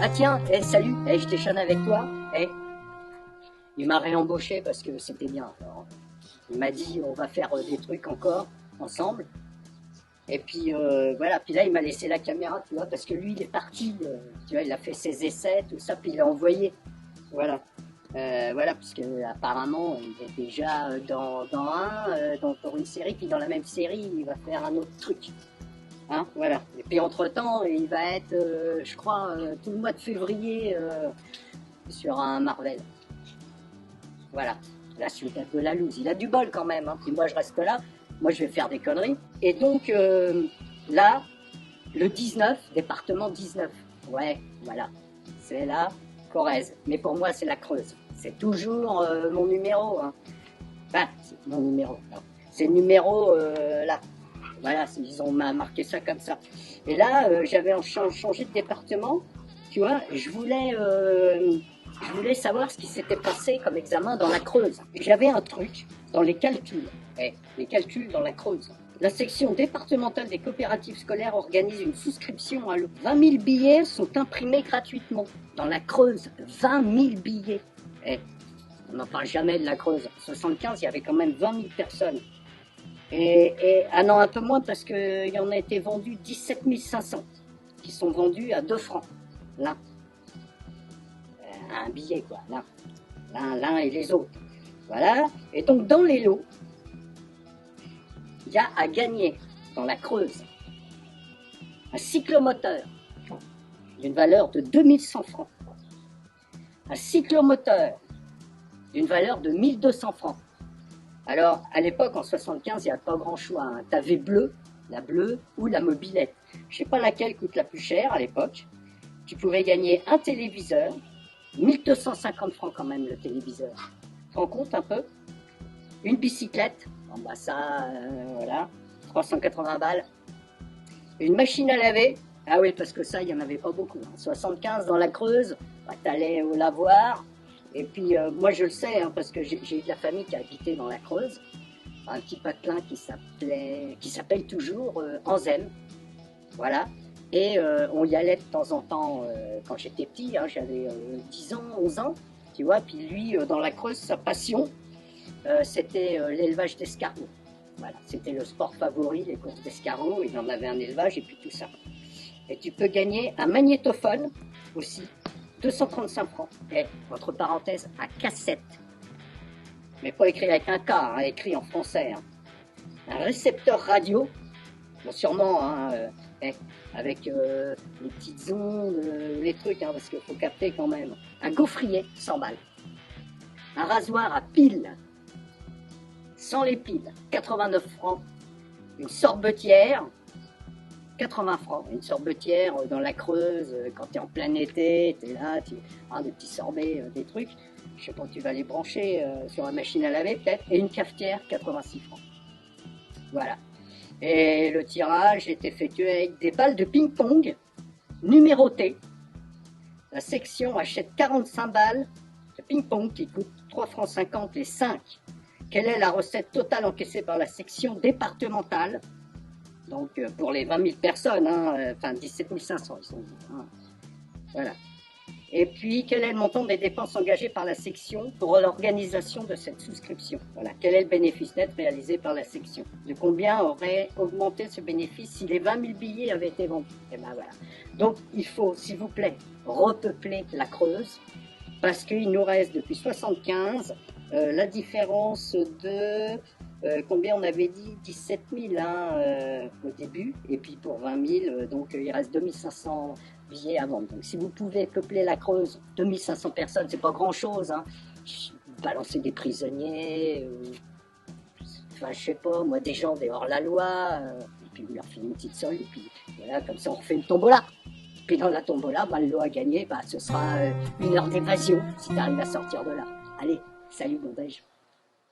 Ah tiens, salut, je déjeune avec toi. Il m'a réembauché parce que c'était bien. Alors, il m'a dit on va faire des trucs encore ensemble. Et puis voilà, puis là il m'a laissé la caméra, tu vois, parce que lui il est parti, tu vois, il a fait ses essais, tout ça, puis il l'a envoyé. Voilà. Voilà, puisque apparemment il est déjà pour une série, puis dans la même série il va faire un autre truc. Hein, voilà. Et puis entre-temps, il va être, je crois, tout le mois de février sur un Marvel. Voilà. Là, celui-là de la loose. Il a du bol quand même. Hein. Puis moi, je reste là. Moi, je vais faire des conneries. Et donc, là, le 19, département 19. Ouais, voilà. C'est la Corrèze. Mais pour moi, c'est la Creuse. C'est toujours mon numéro. Hein. Enfin, c'est mon numéro. C'est le numéro là. Voilà, ils ont marqué ça comme ça. Et là, j'avais changé de département, tu vois, je voulais savoir ce qui s'était passé comme examen dans la Creuse. J'avais un truc dans les calculs, les calculs dans la Creuse. La section départementale des coopératives scolaires organise une souscription à l'eau. 20 000 billets sont imprimés gratuitement. Dans la Creuse, 20 000 billets. On n'en parle jamais de la Creuse. En 75, il y avait quand même 20 000 personnes. Ah non, un peu moins parce qu'il y en a été vendu 17 500 qui sont vendus à 2 francs l'un. Un billet quoi, l'un et les autres. Voilà. Et donc dans les lots, il y a à gagner dans la Creuse un cyclomoteur d'une valeur de 2100 francs. Un cyclomoteur d'une valeur de 1200 francs. Alors, à l'époque, en 75, il n'y a pas grand choix. Hein. Tu avais la bleue ou la mobilette. Je ne sais pas laquelle coûte la plus chère à l'époque. Tu pouvais gagner un téléviseur, 1250 francs quand même le téléviseur. Tu te rends compte un peu? Une bicyclette, bon bah ça, voilà, 380 balles. Une machine à laver, ah oui, parce que ça, il n'y en avait pas beaucoup. En 75, dans la Creuse, bah, tu allais au lavoir. Et puis, moi, je le sais, hein, parce que j'ai eu de la famille qui a habité dans la Creuse, un petit patelin qui s'appelle toujours Anzem, voilà. Et on y allait de temps en temps quand j'étais petit, hein, j'avais 10 ans, 11 ans, tu vois. Puis lui, dans la Creuse, sa passion, c'était l'élevage d'escargots. Voilà, c'était le sport favori, les courses d'escargots, il en avait un élevage et puis tout ça. Et tu peux gagner un magnétophone aussi. 235 francs, et entre parenthèses, à cassette. Mais pas écrit avec un K, hein, écrit en français. Hein. Un récepteur radio, bon, sûrement, hein, avec les petites ondes, les trucs, hein, parce qu'il faut capter quand même. Un gaufrier, 100 balles. Un rasoir à piles, sans les piles, 89 francs. Une sorbetière, 80 francs, une sorbetière dans la Creuse, quand tu es en plein été, tu es là, des petits sorbets, des trucs, je sais pas, tu vas les brancher sur la machine à laver peut-être, et une cafetière, 86 francs. Voilà. Et le tirage est effectué avec des balles de ping-pong numérotées. La section achète 45 balles de ping-pong qui coûtent 3 francs 50 les 5. Quelle est la recette totale encaissée par la section départementale? Donc pour les 20 000 personnes, hein, enfin 17 500 ils sont dit. Hein. Voilà. Et puis quel est le montant des dépenses engagées par la section pour l'organisation de cette souscription? Voilà. Quel est le bénéfice net réalisé par la section? De combien aurait augmenté ce bénéfice si les 20 000 billets avaient été vendus? Et ben voilà. Donc il faut, s'il vous plaît, repeupler la Creuse parce qu'il nous reste depuis 75 la différence de combien on avait dit 17 000 hein, au début, et puis pour 20 000, donc il reste 2500 billets à vendre. Donc si vous pouvez peupler la Creuse, 2500 personnes, c'est pas grand chose, hein. Balancer des prisonniers, enfin je sais pas, moi des gens dehors la loi, et puis vous leur filez une petite solde, et puis voilà, comme ça on refait une tombola. Puis dans la tombola, bah, le lot à gagner, bah, ce sera 1 heure d'évasion si tu arrives à sortir de là. Allez, salut bon déj.